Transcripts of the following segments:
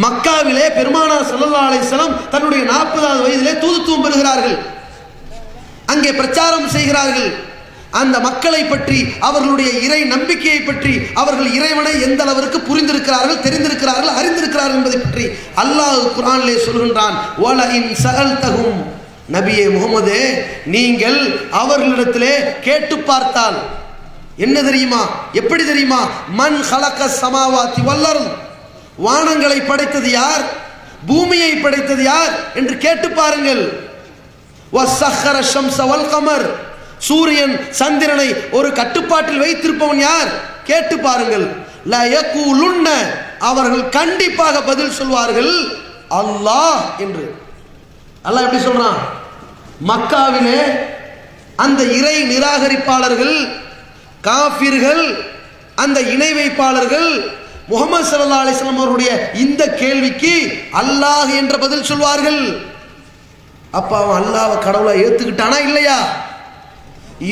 மக்காவிலே பெருமானார் ஸல்லல்லாஹு அலைஹி வஸல்லம் தன்னுடைய 40வது வயதிலே தூதுத்துவம் பெறுகிறார்கள். அங்கே பிரச்சாரம் செய்கிறார்கள். அந்த மக்களை பற்றி, அவர்களுடைய இறை நம்பிக்கையை பற்றி, அவர்கள் இறைவனை எந்த அளவிற்கு புரிந்திருக்கிறார்கள், தெரிந்திருக்கிறார்கள், அறிந்திருக்கிறார்கள் என்பதை பற்றி அல்லாஹ் குர்ஆனிலே சொல்கின்றான். வல இன் சஅல்தஹும், நபியே முகமதே, நீங்கள் அவர்களிடத்திலே கேட்டு பார்த்தால் என்ன தெரியுமா, எப்படி தெரியுமா, மன் ஹலக ஸமாவாதி வல் அர்த், வானங்களை படைத்தது யார், பூமியை படைத்தது யார் என்று கேட்டு பாருங்கள். வஸஹர ஷம்ஸ வல் கமர், சூரியன் சந்திரனை ஒரு கட்டுப்பாட்டில் வைத்திருப்பவன் யார், கேட்டு பாருங்கள். லா யகூலுன்ன, அவர்கள் கண்டிப்பாக பதில் சொல்வார்கள் அல்லாஹ் என்று. அல்லாஹ் எப்படி சொல்றான்? மக்காவிலே அந்த இறை நிராகரிப்பாளர்கள், காஃபிர்கள், அந்த இணை வைப்பாளர்கள் முஹம்மது ஸல்லல்லாஹு அலைஹி வஸல்லம் அவருடைய இந்த கேள்விக்கு அல்லாஹ் என்ற பதில் சொல்வார்கள். அப்ப அவன் அல்லாஹ்வை கடவுளா ஏத்துக்கிட்டானா இல்லையா?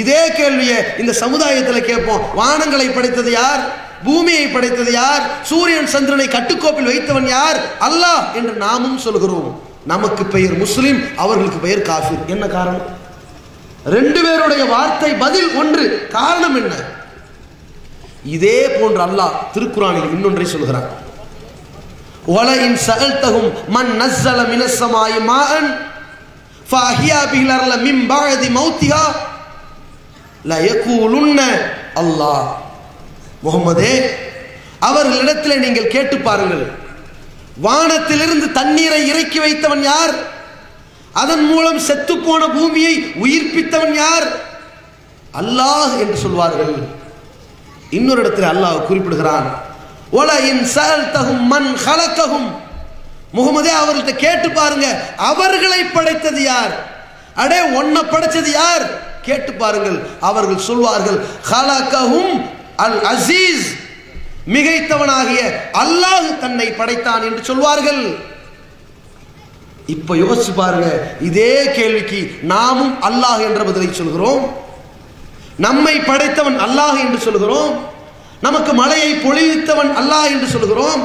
இதே கேள்வியை இந்த சமுதாயத்தில் கேட்போம். வானங்களை படைத்தது யார், பூமியை படைத்தது யார், சூரியன் சந்திரனை கட்டுக்கோப்பில் வைத்தவன் யார், அல்லாஹ் என்று நாமும் சொல்கிறோம். நமக்கு பெயர் முஸ்லிம், அவர்களுக்கு பெயர் காஃபிர். என்ன காரணம்? ரெண்டு பேருடைய வார்த்தை பதில் ஒன்று. காரணம் என்ன? இதே போன்று அல்லாஹ் திருக்குர்ஆனில் இன்னொன்றை சொல்கிறான். வல இன் சஅல்தஹும் மன் நஸ்ஸல மினஸ் ஸமாஇ மாஅன் ஃபஅஹ்யா பிஹில் அர்ல மின் பஅதி மௌத்திஹா லா யகூலுன்ன அல்லாஹ். முஹம்மதே, அவர்களிடத்தில் நீங்கள் கேட்டு பாருங்கள், வானத்திலிருந்து தண்ணீரை இறக்கி வைத்தவன் யார், அதன் மூலம் செத்து போன பூமியை உயிர்ப்பித்தவன் யார், அல்லாஹ் என்று சொல்வார்கள். இன்னொரு இடத்தில் அல்லாஹ் குறிப்பிடுகிறான், வல இன் சஅல்தஹும் மன் ஹலகஹும், முஹம்மதே அவர்கள்ட்ட கேட்டு பாருங்க, அவர்களை படைத்தது யார், அடே உன்னை படைச்சது யார், கேட்டு பாருங்கள். அவர்கள் சொல்வார்கள் ஹலகஹும் அல் அசீஸ், மிகைத்தவனாகிய அல்லாஹ் தன்னை படைத்தான் என்று சொல்வார்கள். இப்ப யோசிச்சு பாருங்க, இதே கேள்விக்கு நாமும் அல்லாஹ் என்ற பதிலை சொல்கிறோம். நம்மை படைத்தவன் அல்லாஹ் என்று சொல்கிறோம். நமக்கு மழையை பொழிவித்தவன் அல்லாஹ் என்று சொல்கிறோம்.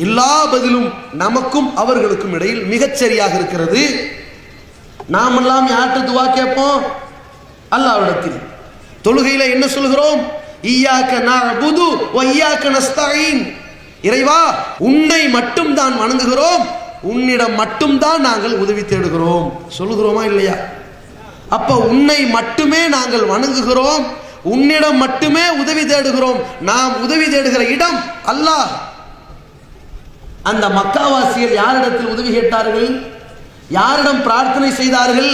எல்லா பதிலும் நமக்கும் அவர்களுக்கும் இடையில் மிகச்சரியாக இருக்கிறது. நாமெல்லாம் யார்கிட்ட துவா கேட்போம்? அல்லாஹ்விடத்தில். தொழுகையில என்ன சொல்கிறோம்? இய்யாக நஅபுது வ இய்யாக நஸ்தஈன், இறைவா உன்னை மட்டும் தான் வணங்குகிறோம், உன்னிடம் மட்டும் தான் நாங்கள் உதவி தேடுகிறோம். சொல்லுகிறோமா இல்லையா? அப்ப உன்னை மட்டுமே நாங்கள் வணங்குகிறோம், உன்னிடம் மட்டுமே உதவி தேடுகிறோம். நாம் உதவி தேடுகிற இடம் அல்லாஹ். அந்த மக்காவாசியர் யாரிடத்தில் உதவி கேட்டார்கள், யாரிடம் பிரார்த்தனை செய்தார்கள்?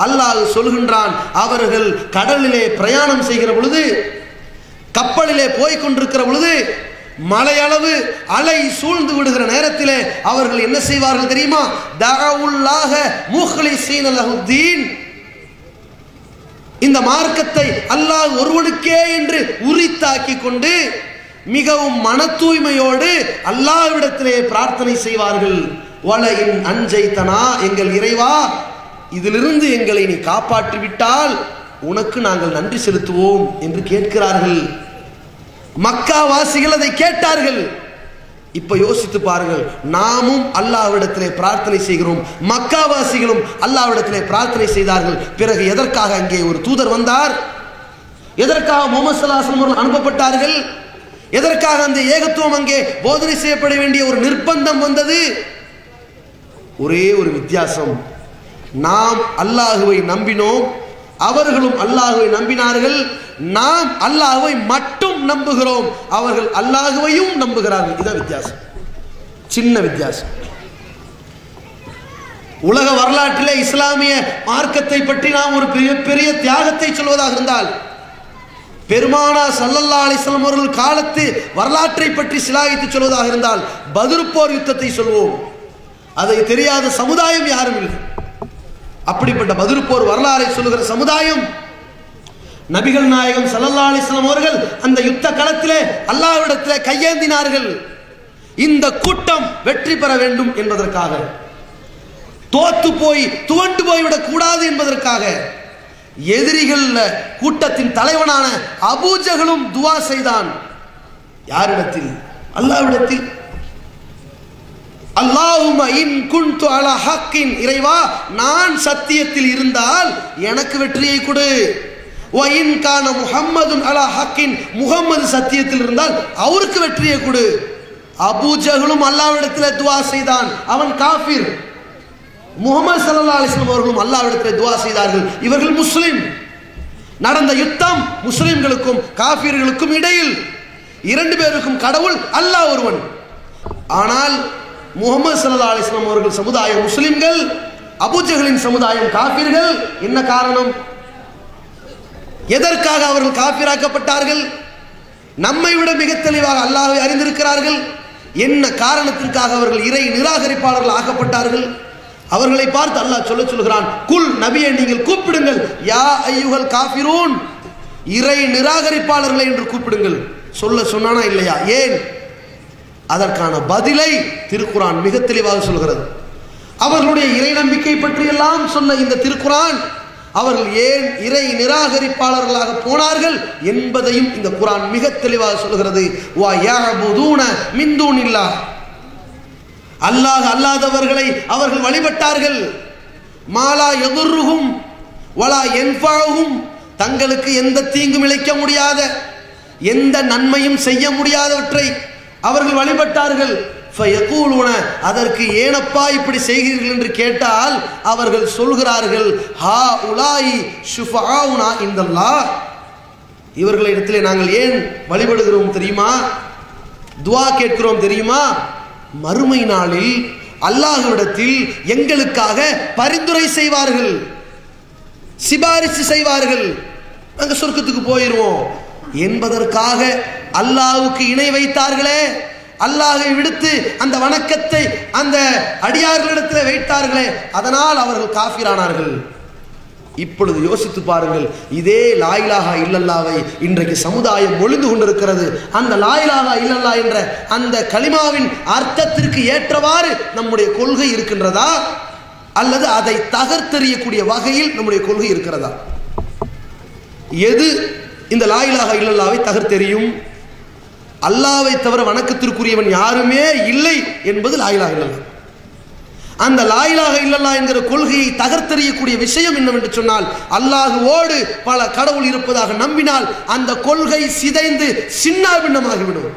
அல்லாஹ் சொல்கின்றான், அவர்கள் கடலிலே பிரயாணம் செய்கிற பொழுது, கப்பலிலே போய் கொண்டிருக்கிற பொழுது, மலையளவு அலை சூழ்ந்து விடுகிற நேரத்திலே அவர்கள் என்ன செய்வார்கள் தெரியுமா? தஅவுல்லாஹ முஹ்லிஸீன லஹுத்தீன், இந்த மார்க்கத்தை அல்லாஹ் ஒருவனுக்கே என்று உரித்தாக்கி கொண்டு மிகவும் மன தூய்மையோடு அல்லாஹ்விடத்திலே பிரார்த்தனை செய்வார்கள். வல இன் அன்ஜைதனா, எங்கள் இறைவா இதிலிருந்து எங்களை நீ காப்பாற்றி விட்டால் உனக்கு நாங்கள் நன்றி செலுத்துவோம் என்று கேட்கிறார்கள். மக்கா வாசிகள் அதை கேட்டார்கள். இப்ப யோசித்து பாருங்கள், நாமும் அல்லாஹ்விடத்திலே பிரார்த்தனை செய்கிறோம், மக்காவாசிகளும் அல்லாஹ்விடத்திலே பிரார்த்தனை செய்தார்கள். பிறகு எதற்காக அங்கே ஒரு தூதர் வந்தார்? எதற்காக முஹம்மது ஸல்லல்லாஹு அலைஹி வஸல்லம் அனுப்பப்பட்டார்கள்? எதற்காக அந்த ஏகத்துவம் அங்கே போதனை செய்யப்பட வேண்டிய ஒரு நிர்பந்தம் வந்தது? ஒரே ஒரு வித்தியாசம், நாம் அல்லாஹுவை நம்பினோம், அவர்களும் அல்லாஹுவை நம்பினார்கள். நாம் அல்லாஹுவை மட்டும் நம்புகிறோம், அவர்கள் அல்லாஹுவையும் நம்புகிறார்கள். இதான் வித்தியாசம், சின்ன வித்தியாசம். உலக வரலாற்றிலே இஸ்லாமிய மார்க்கத்தை பற்றி நாம் ஒரு பெரிய தியாகத்தை சொல்வதாக இருந்தால், பெருமானார் ஸல்லல்லாஹு அலைஹி வஸல்லம் அவர்கள் காலத்து வரலாற்றை பற்றி சிலாகித்து சொல்வதாக இருந்தால் பத்ர் போர் யுத்தத்தை சொல்வோம். அதை தெரியாத சமுதாயம் யாரும் இல்லை. அப்படிப்பட்ட பத்ர் போர் வரலாறை சொல்லுகிற சமுதாயம் நபிகள் நாயகம் ஸல்லல்லாஹு அலைஹி வஸல்லம் அவர்கள் அந்த யுத்த களத்திலே அல்லாஹ்விடத்திலே கையேந்தினார்கள். இந்த கூட்டம் வெற்றி பெற வேண்டும் என்பதற்காக, தோத்து போய் துவண்டு போய்விடக் கூடாது என்பதற்காக எதிரிகள் கூட்டத்தின் தலைவனான அபூஜஹலும் துவா செய்தான். யாரிடத்தில்? அல்லாஹ்விடத்தில். அல்லாஹும்ம இன் குன்து அலா ஹக்கின், இறைவா நான் சத்தியத்தில் இருந்தால் எனக்கு வெற்றியை கொடு. வ இன் கான முஹம்மதுன் அலா ஹக்கின், முஹம்மது சத்தியத்தில் இருந்தால் அவருக்கு வெற்றியை கொடு. அபூ ஜஹலும் அல்லாஹ்விடத்தில் துஆ செய்தான், அவன் காஃபிர். முஹம்மது ஸல்லல்லாஹு அலைஹி வஸல்லம் அவர்களும் அல்லாஹ்விடத்தில் துஆ செய்தார்கள். இவர்கள் முஸ்லிம். நடந்த யுத்தம் முஸ்லிம்களுக்கும் காஃபிர்களுக்கும் இடையில், இரண்டு பேருக்கும் கடவுள் அல்லாஹ் ஒருவன். ஆனால் முஹம்மது ஸல்லல்லாஹு அலைஹி வஸல்லம் அவர்கள் சமுதாயம் முஸ்லிம்கள், அபூ ஜஹலின் சமுதாயம் காஃபிர்கள். என்ன காரணம்? எதற்காக அவர்கள் காஃபிராக்கப்பட்டார்கள்? நம்மை விட மிக தெளிவாக அல்லாஹ்வை அறிந்திருக்கிறார்கள். என்ன காரணத்திற்காக அவர்கள் இறை நிராகரிப்பாளர்கள் ஆக்கப்பட்டார்கள்? அவர்களை பார்த்து அல்லாஹ் சொல்லுகிறான், குல் நபியை நீங்கள் கூப்பிடுங்கள், யா அய்யுஹல் காஃபிரூன், இறை நிராகரிப்பாளர்களை என்று கூப்பிடுங்கள். சொன்னானா இல்லையா? ஏன்? அதற்கான பதிலை திருக்குரான் மிக தெளிவாக சொல்கிறது. அவர்களுடைய இறை நம்பிக்கை பற்றி எல்லாம் சொன்ன இந்த திருக்குரான் அவர்கள் ஏன் இறை நிராகரிப்பாளர்களாக போனார்கள் என்பதையும் இந்த குரான் மிக தெளிவாக சொல்கிறது. வா யஅபுதூன மின் தூனில்லாஹ், அல்லாஹ் அல்லாதவர்களை அவர்கள் வழிபட்டார்கள். மாலா யதுர்ருஹும் வலா யன்ஃபஉஹும், தங்களுக்கு எந்த தீங்கும் இழைக்க முடியாத, எந்த நன்மையும் செய்ய முடியாதவற்றை அவர்கள் வழிபட்டார்கள். ஃபயகூலுன, அதற்கு ஏனப்பா இப்படி செய்கிறீர்கள் என்று கேட்டால் அவர்கள் சொல்கிறார்கள், ஹா உலாயி ஷுஃபஆஉனா இன்தல்லாஹ், இவர்களிடத்திலே நாங்கள் ஏன் வழிபடுகிறோம் தெரியுமா, துஆ கேட்கிறோம் தெரியுமா, மறுமை நாளில் அல்லாஹ்விடத்தில் எங்களுக்காக பரிந்துரை செய்வார்கள், சிபாரிசு செய்வார்கள், நாங்கள் சொர்க்கத்துக்கு போயிடுவோம் என்பதற்காக அல்லாஹ்வுக்கு இணை வைத்தார்களே, அல்லாஹ்வை விடுத்து அந்த வணக்கத்தை அந்த அடியார்களிடத்தில் வைத்தார்களே, அதனால் அவர்கள் காஃபிரானார்கள். இப்பொழுது யோசித்து பாருங்கள், இதே லா இலாஹா இல்லல்லாஹ்வை இன்றைக்கு சமுதாயம் ஒளிந்து கொண்டிருக்கிறது. அந்த லா இலாஹா இல்லல்லாஹ் என்ற அந்த கலிமாவின் அர்த்தத்திற்கு ஏற்றவாறு நம்முடைய கொள்கை இருக்கின்றதா, அல்லது அதை தகர்த்தெறியக்கூடிய வகையில் நம்முடைய கொள்கை இருக்கிறதா? எது இந்த லா இலாஹா இல்லல்லாஹ்வை தகர்த்தெறியும்? அல்லாஹ்வை தவிர வணக்கத்திற்குரியவன் யாருமே இல்லை என்பது லா இலாஹா இல்லல்லாஹ். அந்த லா இலாஹா இல்லல்லாஹ் என்கிற கொள்கையை தகர்த்தெறியக்கூடிய விஷயம் என்னவென்று சொன்னால், அல்லாஹ்வோடு பல கடவுள் இருப்பதாக நம்பினால் அந்த கொள்கை சிதைந்து சின்னாபின்னமாகிவிடும்.